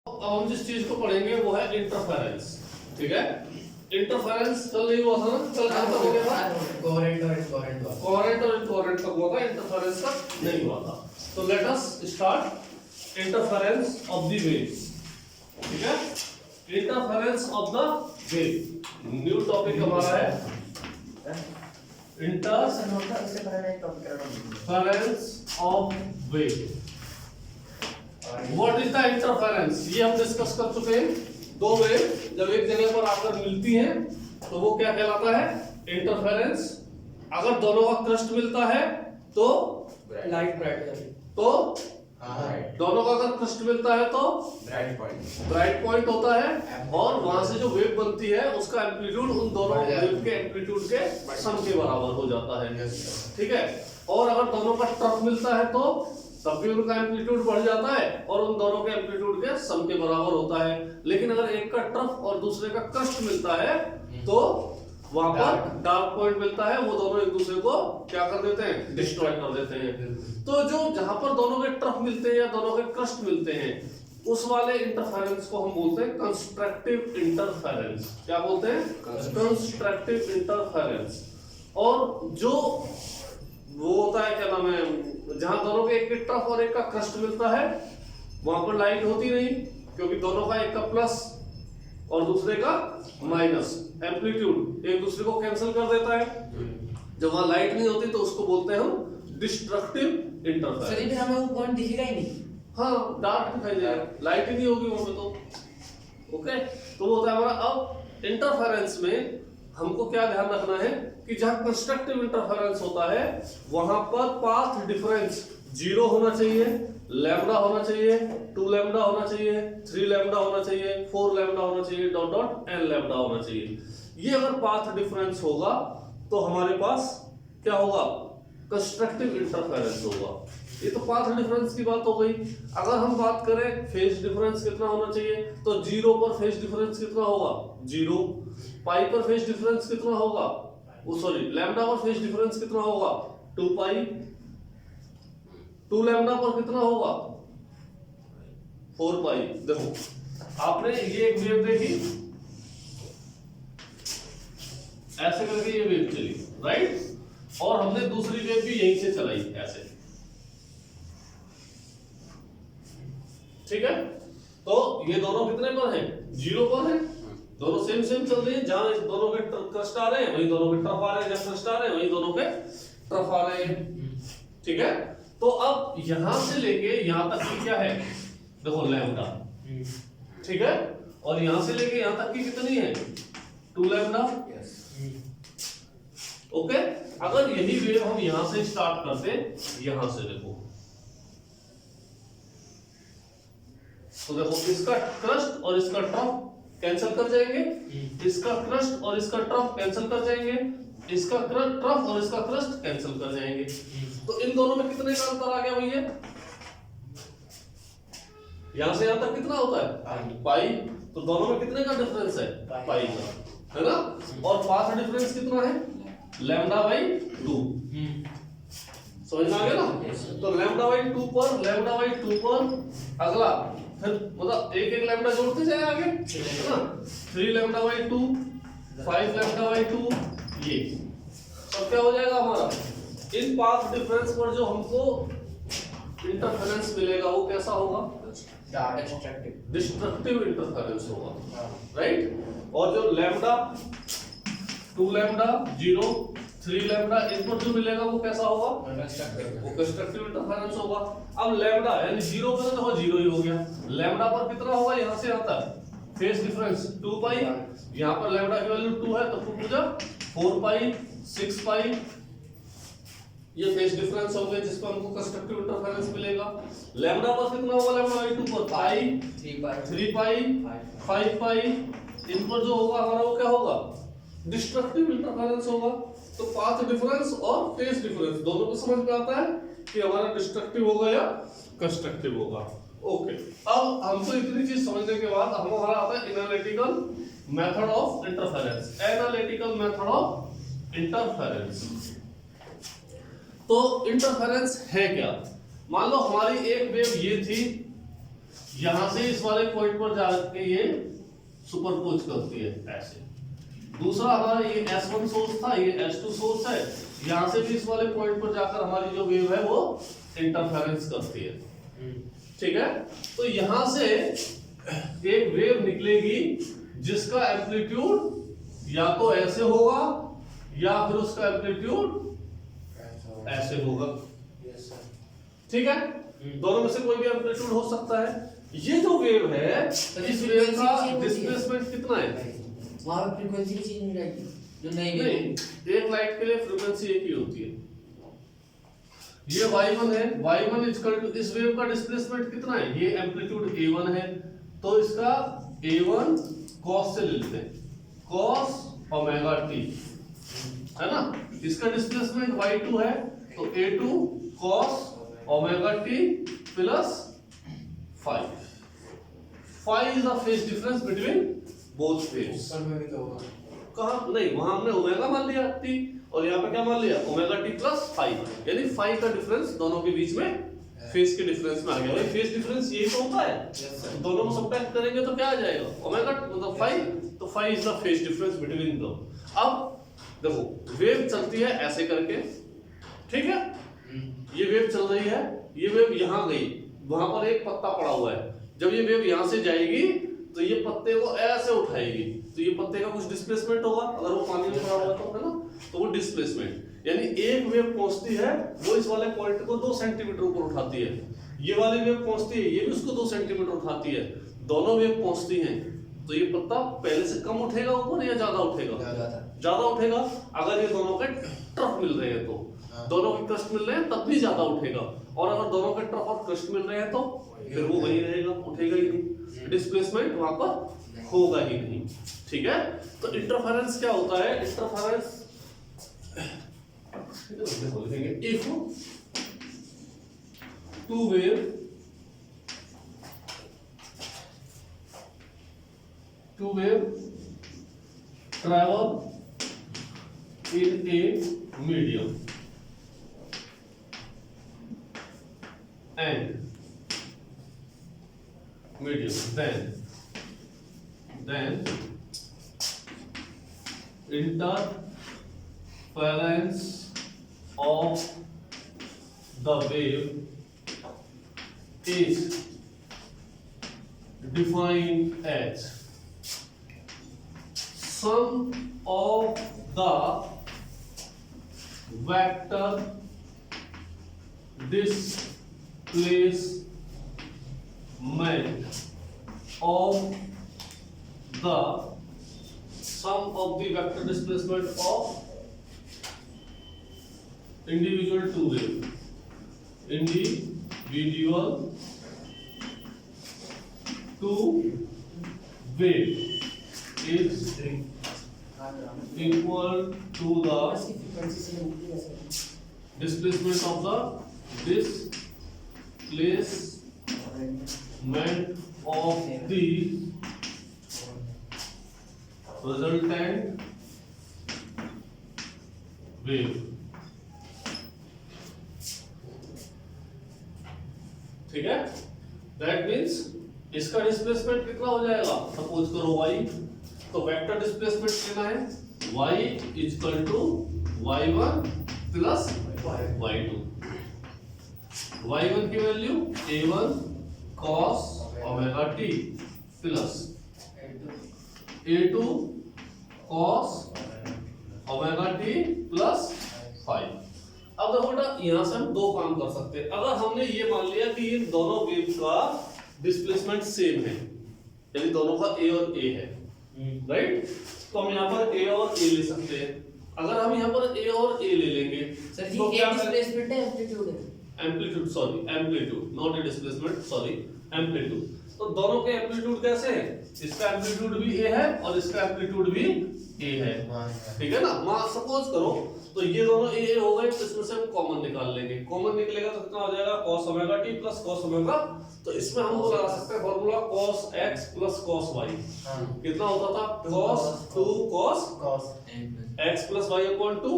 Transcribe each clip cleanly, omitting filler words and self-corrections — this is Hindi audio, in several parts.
अब हम जिस चीज को पढ़ेंगे वो है इंटरफेरेंस। ठीक है, इंटरफेरेंस कल नहीं हुआ था ना, कल कहाँ तक हो गया था? कोहेरेंट और इनकोहेरेंट हुआ। कोहेरेंट और इनकोहेरेंट तक हुआ था, इंटरफेरेंस तक नहीं हुआ था। तो let us start interference of the waves. ठीक है, interference of the wave new topic हमारा है interference of wave. What is the interference, ये हम डिस्कस कर चुके हैं। दो वेव जब एक जगह पर आकर मिलती हैं तो वो क्या कहलाता है? इंटरफेरेंस। अगर दोनों का क्रस्ट मिलता है तो लाइट ब्राइट है। तो राइट। दोनों का अगर क्रस्ट मिलता है तो ब्राइट पॉइंट होता है, और वहां से जो वेव बनती है उसका एम्पलीट्यूड उन दोनों वेव के एम्पलीट्यूड के सम के बराबर हो जाता है। ठीक है, और अगर दोनों का ट्रफ मिलता है तो तब भी उनका एम्पलीट्यूड बढ़ जाता है और उन दोनों के एम्पलीट्यूड के सम के बराबर होता है। लेकिन अगर एक का ट्रफ और दूसरे का क्रस्ट मिलता है तो वहां पर डार्क पॉइंट मिलता है, वो दोनों एक दूसरे को क्या कर देते हैं? डिस्ट्रॉय कर देते हैं। तो जो जहां पर दोनों के ट्रफ मिलते हैं या दोनों के क्रस्ट मिलते हैं उस वाले इंटरफेरेंस को हम बोलते हैं कंस्ट्रक्टिव इंटरफेरेंस। क्या बोलते हैं? Constructive interference. और जो वो होता है, क्या नाम है, जहां दोनों के एक के ट्रफ और एक का क्रस्ट मिलता है वहां पर लाइट होती नहीं, क्योंकि दोनों का एक का प्लस और दूसरे का माइनस एम्पलीट्यूड एक दूसरे को कैंसिल कर देता है। जब वहां लाइट नहीं होती तो उसको बोलते हैं हम डिस्ट्रक्टिव इंटरफेरेंस। सर इधर हमें वो पॉइंट दिखेगा ही नहीं। हाँ, डार्क दिखाई देगा, लाइट ही नहीं होगी वहां पे तो। ओके, तो वो होता है हमारा। अब इंटरफेरेंस में हमको क्या ध्यान रखना है कि जहां कंस्ट्रक्टिव इंटरफेरेंस होता है वहां पर पाथ डिफरेंस 0 होना चाहिए, लैम्डा होना चाहिए, 2 लैम्डा होना चाहिए, 3 लैम्डा होना चाहिए, 4 लैम्डा होना चाहिए, डॉट डॉट n लैम्डा होना चाहिए। ये अगर पाथ डिफरेंस होगा तो हमारे पास क्या होगा? कंस्ट्रक्टिव इंटरफेरेंस होगा। ये तो पाथ डिफरेंस की बात हो गई। अगर हम बात करें फेज डिफरेंस कितना होना चाहिए, तो 0 पर फेज डिफरेंस कितना होगा? 0। पाई पर फेज डिफरेंस कितना होगा? वो सॉरी, लैम्डा पर फेज डिफरेंस कितना होगा? 2 पाई। 2 लैम्डा पर कितना होगा? 4 पाई। देखो, आपने ये एक वेव देखी, ऐसे करके ये वेव चली, राइट, और हमने दूसरी वेव भी यहीं से चलाई ऐसे। ठीक है, तो ये दोनों कितने पर हैं? 0 पर हैं। दोनों सेम सेम चल रही है, जहां दोनों के क्रस्ट आ रहे हैं वहीं दोनों के ट्रफ आ रहे हैं, जहां क्रस्ट आ रहे हैं वहीं दोनों के ट्रफ आ रहे हैं। ठीक है, तो अब यहां से लेके यहां तक की क्या है? देखो लैम्डा। ठीक है, और यहां से लेके यहां तक की कितनी है? 2 लैम्डा। ओके, अगर यही वेव हम यहां से स्टार्ट करते, यहां से देखो, तो देखो इसका क्रस्ट और इसका ट्रफ कैंसिल कर जाएंगे, इसका क्रस्ट और इसका ट्रफ कैंसिल कर जाएंगे, इसका ट्रफ और इसका क्रस्ट कैंसिल कर जाएंगे। तो इन दोनों में कितने का अंतर आ गया भैया? यहां से यहां तक कितना होता है? पाई। तो दोनों में कितने का डिफरेंस है? पाई का, है ना। और पाथ डिफरेंस कितना है? Lambda by 2। समझ में आ गया ना। तो लैम्डा बाई 2 पर, लैम्डा बाई 2 पर अगला फिर मतलब एक एक लैम्डा जोड़ते जाए आगे, है ना। 3 लैम्डा बाई 2, 5 लैम्डा बाई 2, ये सब क्या हो जाएगा हमारा? इन पाथ डिफरेंस पर जो हमको इंटरफेरेंस मिलेगा वो कैसा होगा? डिस्ट्रक्टिव इंटरफेरेंस होगा, राइट। और जो लैम्डा, 2 लैम्डा, 0, 3 लैम्डा, इन पर जो मिलेगा वो कैसा होगा? वो कंस्ट्रक्टिव इंटरफेरेंस होगा। अब लैम्डा यानी 0 पर तो 0 ही हो गया। लैम्डा पर कितना होगा? यहां से यहां तक फेज डिफरेंस 2 पाई। यहां पर लैम्डा की वैल्यू 2 है तो 2 टू जा 4 पाई, 6 पाई, ये फेज डिफरेंस हो गया जिसको हमको कंस्ट्रक्टिव इंटरफेरेंस मिलेगा। लैम्डा पर कितना होगा? लैम्डा बाई 2 पर पाई, 3 पाई, 5 पाई, इन पर जो होगा हमारा वो क्या होगा? डिस्ट्रक्टिव इंटरफेरेंस होगा। तो पाथ डिफरेंस और फेज डिफरेंस दोनों को समझ में आता है कि हमारा डिस्ट्रक्टिव होगा या कंस्ट्रक्टिव होगा। ओके, अब हमको इतनी चीज समझने के बाद हमारा आता है analytical method of interference. Analytical method of interference. तो इंटरफेरेंस है क्या? मान लो हमारी एक वेव ये थी यहां से इस वाले पॉइंट पर जाके ये सुपरपोज करती है ऐसे। दूसरा हमारा ये S1 सोर्स था, ये S2 सोर्स है, यहां से भी इस वाले पॉइंट पर जाकर हमारी जो वेव है वो इंटरफेरेंस करती है। ठीक है, तो यहां से एक वेव निकलेगी जिसका एम्पलीट्यूड या तो ऐसे होगा या फिर उसका एम्पलीट्यूड ऐसे होगा। ठीक है, दोनों में से कोई भी एम्पलीट्यूड हो सकता है। ये जो वेव है, इस वेव का डिस्प्लेसमेंट कितना है? वहां पे फ्रीक्वेंसी की चेंज हो जाएगी जो नहीं, एक लाइट के लिए फ्रीक्वेंसी एक ही होती है। ये y1 है, y1 इक्वल टू इस वेव का डिस्प्लेसमेंट कितना है? ये एम्पलीट्यूड a1 है, तो इसका a1 cos से ले लेते हैं, cos ओमेगा t है ना। इसका डिस्प्लेसमेंट y2 है, तो a2 cos omega t plus 5 is the phase difference between both waves। ऊपर में भी तो होगा, कहाँ नहीं, वहां हमने ओमेगा मान लिया t, और यहाँ पे क्या मान लिया? ओमेगा t प्लस 5, यानी 5 का डिफरेंस दोनों के बीच में फेज के डिफरेंस में आ गया। भाई फेज डिफरेंस यही तो होता है, तो दोनों को सब्ट्रैक्ट करेंगे तो क्या आ जाएगा? ओमेगा मतलब 5, तो 5 is the phase difference between दो। अब देखो वेव चलती है ऐसे करके, ठीक है, ये वेव चल रही है, ये वेव यहाँ गई, वहां पर एक पत्ता पड़ा हुआ है, जब ये वेव यहाँ से जाएगी तो ये पत्ते को ऐसे उठाएगी, तो ये पत्ते का कुछ डिस्प्लेसमेंट होगा, अगर वो पानी में पड़ा हुआ तो है ना, तो वो डिस्प्लेसमेंट, यानी एक वेव पहुंचती है वो इस वाले पॉइंट को 2 सेंटीमीटर ऊपर उठाती है, ये वाली वेव पहुंचती है, ये भी उसको 2 सेंटीमीटर उठाती है, दोनों वेव पहुंचती हैं, तो ये पत्ता पहले से कम उठेगा ऊपर या ज्यादा उठेगा? ज्यादा उठेगा। अगर ये दोनों के ट्रफ मिल रहे हैं तो, दोनों के क्रस्ट मिल रहे हैं तब भी ज्यादा उठेगा, और अगर दोनों के ट्रफ और क्रस्ट मिल रहे हैं तो फिर वो वही रहेगा, उठेगा ही नहीं, डिस्प्लेसमेंट वहां पर होगा ही नहीं। ठीक है, तो इंटरफेरेंस क्या होता है? Interference if two wave travel in a medium and then interference of the wave is defined as sum of the vector displacement of the sum of the vector displacement of individual two wave, individual two wave is equal to the displacement of the resultant wave। ठीक है, दैट मीन्स इसका डिस्प्लेसमेंट कितना हो जाएगा? सपोज करो y, तो वेक्टर डिस्प्लेसमेंट कितना है? y equal to y1 plus y2। y1 की value a1 cos omega t plus a2 cos omega t plus 5। अब देखो बेटा, यहां से हम दो काम कर सकते हैं। अगर हमने ये मान लिया कि इन दोनों वेव का डिस्प्लेसमेंट सेम है, यानी दोनों का a और a है, राइट, तो हम यहाँ पर a और a ले सकते हैं। अगर हम यहाँ पर a और a ले लेंगे सर जी, तो क्या डिस्प्लेसमेंट है, एम्पलीट्यूड है, amplitude not a displacement, sorry amplitude. तो दोनों के एम्पलीट्यूड कैसे हैं? इसका एम्पलीट्यूड भी a है और इसका एम्पलीट्यूड भी a है, ठीक है ना। मान सपोज करो तो ये दोनों a हो गए, तो इसमें से हम कॉमन निकाल लेंगे, कॉमन निकलेगा तो कितना हो जाएगा? cos omega t plus cos omega, तो इसमें हम वो लगा सकते हैं formula cos x plus cos y। कितना होता था? cos 2 cos x plus y upon 2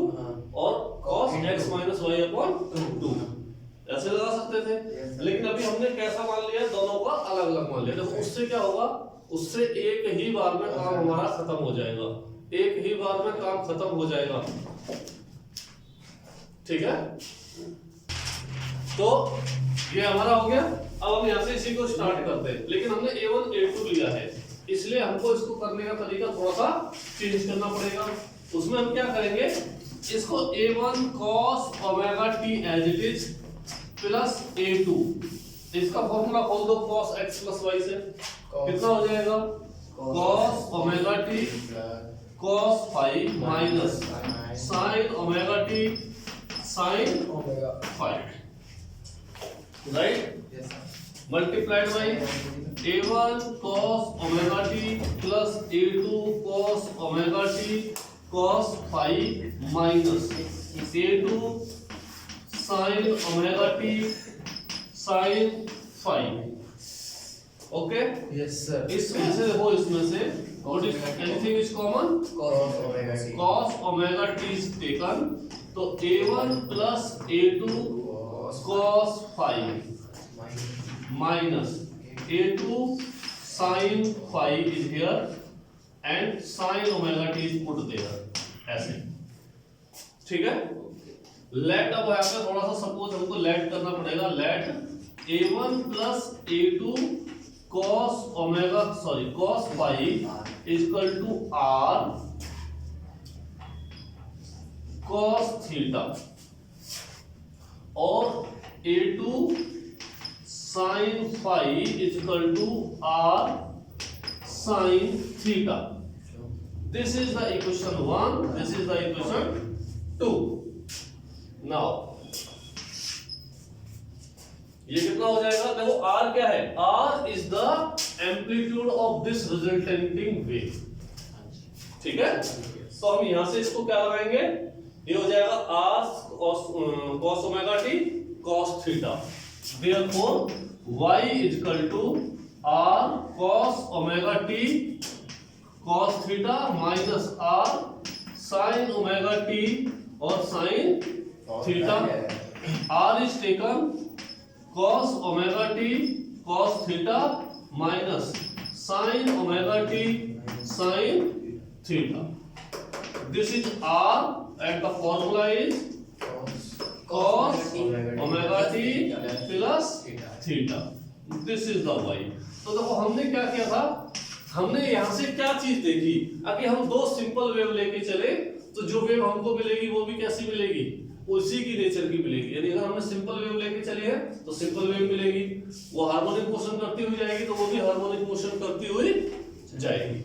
और cos x minus y upon 2, ऐसे लगा सकते थे, लेकिन अभी हमने कैसा मान लिया, दोनों का अलग अलग मान लिया। देखो उससे क्या होगा, उससे एक ही बार में काम हमारा खत्म हो जाएगा, एक ही बार में काम खत्म हो जाएगा। ठीक है, तो ये हमारा हो गया। अब हम यहाँ से इसी को स्टार्ट करते हैं, लेकिन हमने A1 A2 लिया है, इसलिए हमको इसको करने का तरीका थोड़ा सा चेंज करना पड़ेगा। उसमें हम क्या करेंगे, इसको A1 cos omega t as it is plus A2, इसका फॉर्मूला खोल दो cos x प्लस y से, कितना हो जाएगा cos omega t cos phi minus sin omega t sin phi, right, multiplied by A1 cos omega t plus A2 cos omega t cos phi minus A2 sin omega t sin phi। Okay, yes sir. इसमें से देखो, इसमें से what is anything is common, cos omega t is taken, तो A1 plus A2 cos phi minus A2 sin phi is here and sin omega t is put there, ऐसे, ठीक है। लेट, अब यहाँ पे थोड़ा सा सपोज हमको लेट करना पड़ेगा, let A1 plus A2 cos omega cos phi is equal to R cos theta, और A2 sin phi is equal to R sin theta. This is the equation 1, this is the equation 2. Now ये कितना हो जाएगा, देखो R क्या है, R is the amplitude of this resulting wave, ठीक है। तो हम यहां से इसको क्या लगाएंगे, ये हो जाएगा R cos omega t cos theta, therefore y is equal to R cos omega t cos theta minus R sin omega t और sin theta. R is taken cos omega t cos theta minus sin omega t sin theta. This is R and the formula is cos omega t plus theta, this is the y। तो देखो हमने क्या किया था, हमने यहाँ से क्या चीज देखी, अगर हम दो सिंपल वेव लेके चले तो जो वेव हमको मिलेगी वो भी कैसी मिलेगी, उसी की नेचर की मिलेगी। यानी अगर हमने सिंपल वेव लेके चले हैं तो सिंपल वेव मिलेगी, वो हार्मोनिक मोशन करती हुई जाएगी तो वो भी हार्मोनिक मोशन करती हुई जाएगी,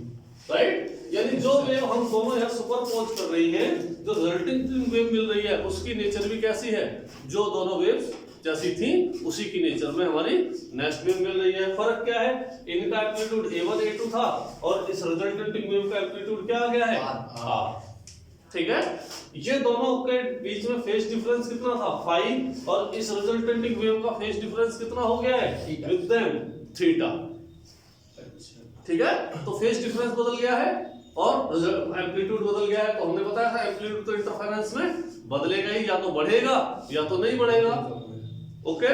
राइट। यानी जो वेव हम दोनों यहाँ सुपरपोज कर रही हैं, जो रिजल्टिंग वेव मिल रही है उसकी नेचर भी कैसी है, जो दोनों वेव्स जैसी थी उसी की नेचर में हमारी नेक्स्ट वेव मिल रही है। फर्क क्या है, इनका एम्पलीट्यूड A1 A2 था और इस रिजल्टेंटिंग वेव का एम्पलीट्यूड क्या आ गया है R, ठीक है। ये दोनों के बीच में फेज डिफरेंस कितना था फाई, और इस रिजल्टेंटिंग वेव का फेज डिफरेंस कितना हो गया है विद देम थीटा, ठीक है। तो फेज डिफरेंस बदल गया है और एम्पलीट्यूड बदल गया है। तो हमने बताया था एम्पलीट्यूड तो इंटरफेरेंस में बदलेगा ही, या तो बढ़ेगा या तो नहीं बढ़ेगा, ओके।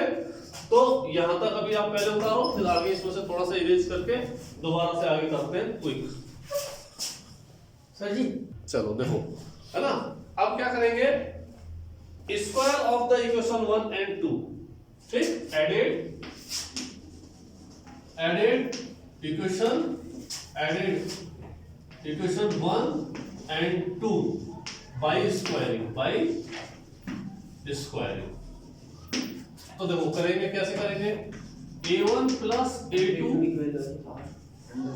तो यहां तक अभी आप पहले उतारो, फिर आगे इसमें से थोड़ा सा इरेज करके दोबारा से आगे करते हैं क्विक। सर जी चलो देखो, है ना, अब क्या करेंगे, square of the equation 1 and 2, ठीक, इक्वेशन 1 and 2 बाय स्क्वायरिंग, तो देखो करेंगे, कैसे करेंगे, A1 plus A2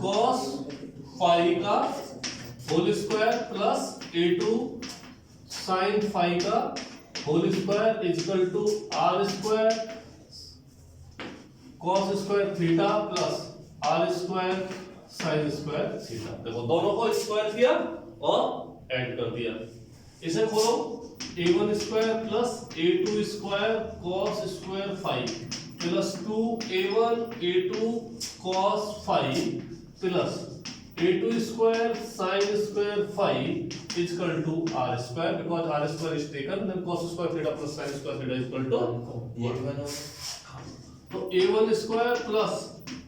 cos phi का whole square plus A2 sin phi का whole square is equal to R square cos square theta plus R square sin square theta. देखो दोनों को स्क्वायर किया और ऐड कर दिया, इसे खोलो, A1 square plus A2 square cos square phi plus 2A1 A2 cos phi plus a2 square sin square phi is equal to r square because r square is taken, then cos square theta plus sin square theta is equal to ये भी बनो तो a1 square plus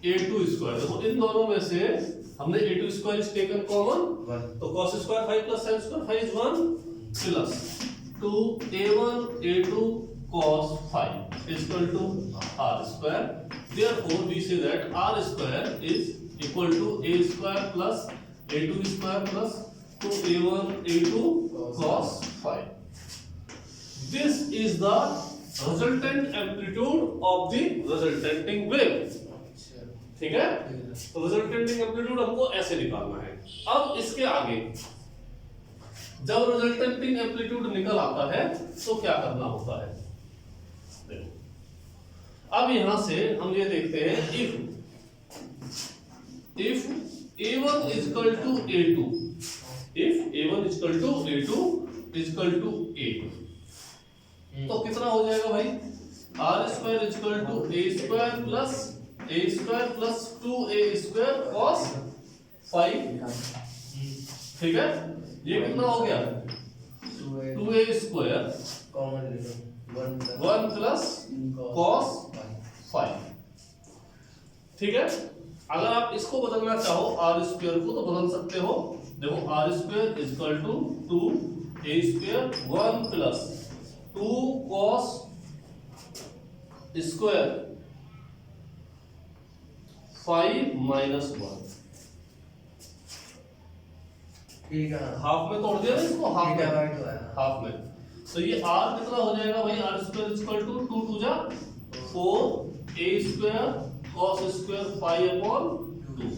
a2 square। देखो इन दोनों में से हमने a2 square is taken common, तो cos square phi plus sin square phi is 1 plus 2a1 a2 cos phi is equal to r square। Therefore we say that r square is equal to a square plus a2 square plus 2a1 a2 cos phi। This is the resultant amplitude of the resulting wave। ठीक है, तो resulting amplitude हमको ऐसे निकालना है। अब इसके आगे जब resulting amplitude निकल आता है तो क्या करना होता है, देखो अब यहां से हम ये देखते हैं if a1 is equal to a2, if a1 is equal to a2 is equal to a2, तो कितना हो जाएगा भाई, r square is equal to a square plus 2a square cos phi। ठीक है, ये कितना हो गया 2a square कॉमन ले लो 1 plus cos phi। ठीक है, अगर आप इसको बदलना चाहो r स्क्वायर को तो बदल सकते हो। देखो r square is equal to 2a square 1 plus 2 cos square 5 minus 1। ठीक है, हाफ में तोड़ दिया ना इसको, हाफ में, है हाफ में। तो ये r कितना हो जाएगा भाई, r square is equal to 2 2 जा 4 a square cos square 5 upon 2।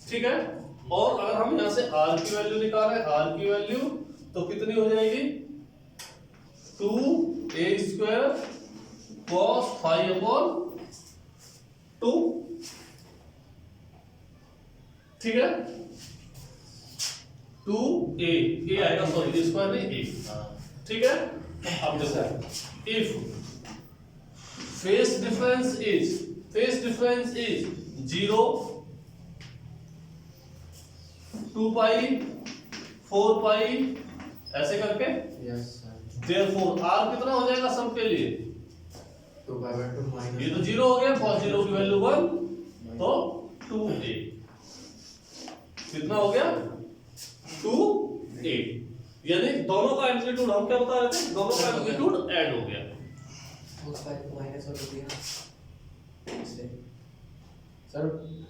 ठीक है, और अगर हम यहां से r की वैल्यू निकाल रहे हैं, r की वैल्यू तो कितनी हो जाएगी 2a स्क्वायर cos 5 अपॉन 2। ठीक है, 2a a आएगा, सॉरी स्क्वायर नहीं a। ठीक है, अब देखो if phase difference is 0, 2 pi 4 pi ऐसे करके, यस सर। therefore r कितना हो जाएगा सब के लिए, 2/2 माइनस ये तो 0 हो गया, cos 0 की वैल्यू 1 तो 2a कितना हो गया 2a। यानी दोनों का एम्पलीट्यूड हम क्या बता रहे थे, दोनों का एम्पलीट्यूड ऐड हो गया। उसका माइनस हो गया इससे सर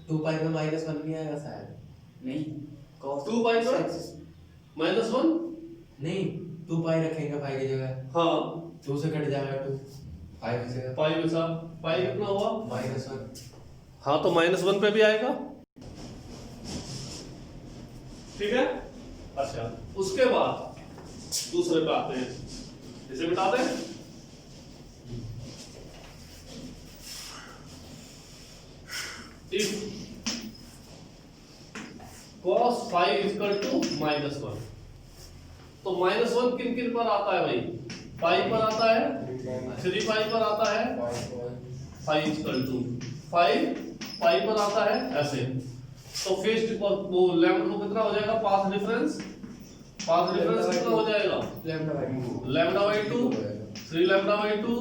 2 पाई में -1 नहीं आएगा शायद, नहीं cos 2 पाई पर -1 नहीं 2 पाई रखेंगे पाई की जगह, हाँ 2 से कट जाएगा 2 पाई की जगह, पाई बचा, पाई कितना हुआ -1। हाँ तो -1 पे भी आएगा। ठीक है, अच्छा उसके बाद दूसरे पे आते हैं, इसे मिटा दें। If cos phi is equal to -1, तो -1 किन किन पर आता है भाई, पाई पर आता है, 3 पाई पर आता है, phi is equal to 5 पाई पर आता है ऐसे। तो फेस वो लैम्डा को कितना हो जाएगा, पाथ डिफरेंस कितना हो जाएगा lambda by 2 3 lambda by 2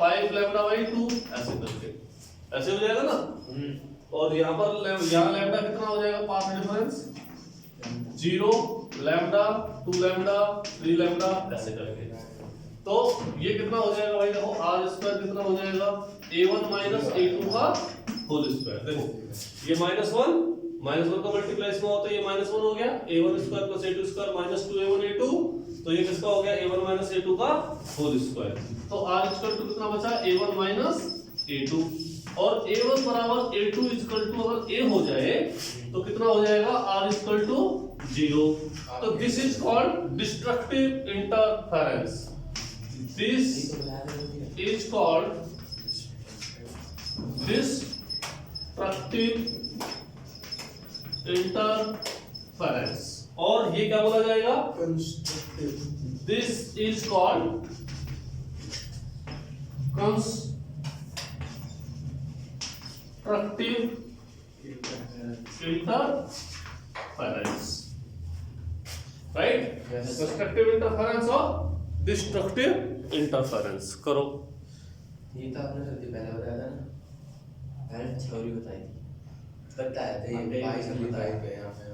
5 lambda by 2 ऐसे करके ऐसे हो जाएगा ना। और यहाँ पर यहाँ लैम्डा कितना हो जाएगा, path difference 0 lambda 2 lambda 3 lambda ऐसे करके। तो ये कितना हो जाएगा भाई, देखो r स्क्वायर कितना हो जाएगा a1 माइनस a2 का होल स्क्वायर। देखो ये -1 का मल्टीप्लाई इसमें होता है, ये -1 हो गया, a1 square plus a2 square minus 2a1 a2, तो ये किसका हो गया a1 माइनस a2 का होल स्क्वायर। तो r इक्वल टू कितना बचा a1 माइनस a2, और a1 बराबर a2 इक्वल टू अगर a हो जाए तो कितना हो जाएगा r इक्वल टू 0। तो this is called destructive interference, this is called destructive interference, और ये क्या बोला जाएगा, this is called destructive interference, right? Constructive interference और डिस्ट्रक्टिव इंटरफेरेंस करो। ये तो आपने सर पहले बताया था ना, पहले थ्योरी बताई थी, बताया था ये 22 पे यहाँ पे।